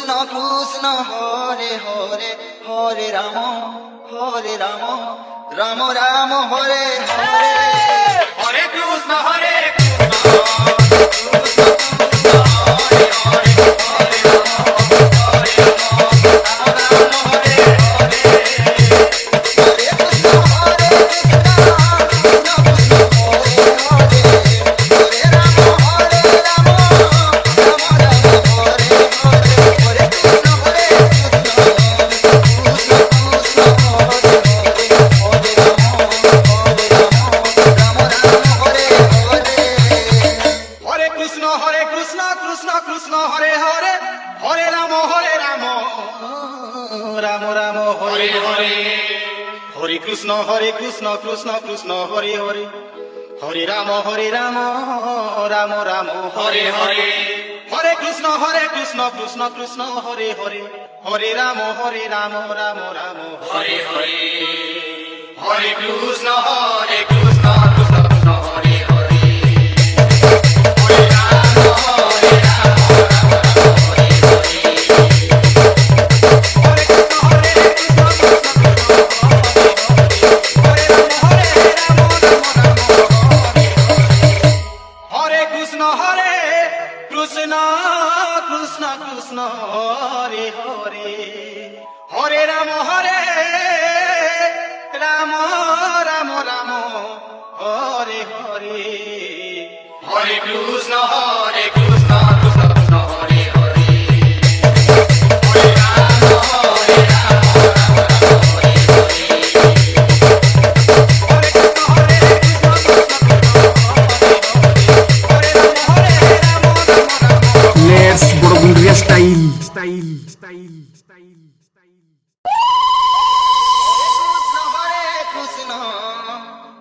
Krishna Hare Hare Hare Ram Ram Ram Hare Hare Hare Krishna Hare Krishna Krishna Hare Hare Hare Ram Ram Ram Hare Hare Hare Krishna Krishna Krishna Hare Hare Hare Ram Ram Ram Hare Hare Hare Krishna Krishna Krishna Hare Hare Hare Ram Ram Ram Hare Hare Hare Krishna Krishna Krishna Hare Hare Hare Ram Krishna Hare Hare Hare Ram Ram Ram Hare Hare Hare Krishna Krishna Krishna Hare Hare Hare Ram Ram Hare Hare Hare Krishna Let's Borgundia style.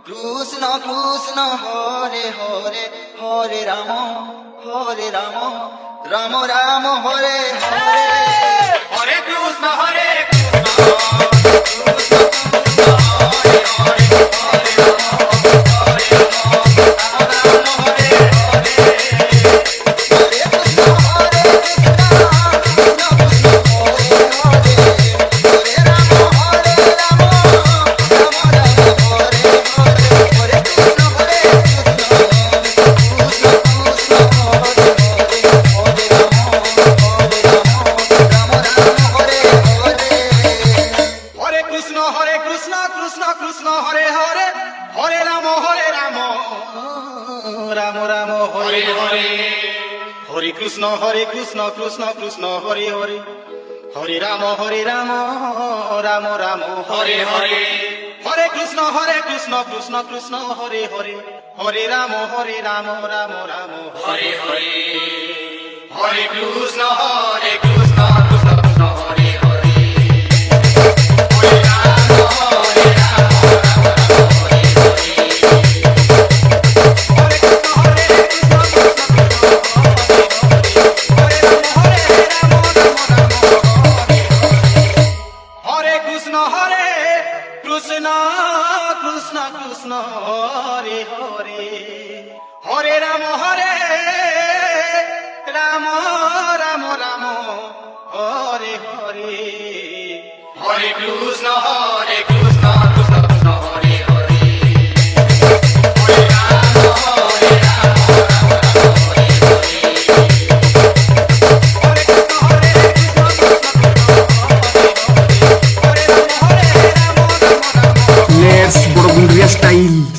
Krishna Krishna Hare Hare Hare Ram Ram Ram Hare Hare Hare Krishna Krishna Hare Hare Hare Ram Ram Ram Hare Hare Hare Krishna Krishna Krishna Hare Hare Hare Ram Ram Ram Hare Hare Hare Krishna Krishna Krishna Hare Hare Hare Ram Ram Ram Hare Hare Hare Krishna Krishna Krishna Hare Hare Hare Ram Krishna Krishna Hare Hare Hare Ram Ram Ram Hare Hare Hare Krishna Krishna Krishna Hare Hare Hare Ram Hare Let's Borgundia style.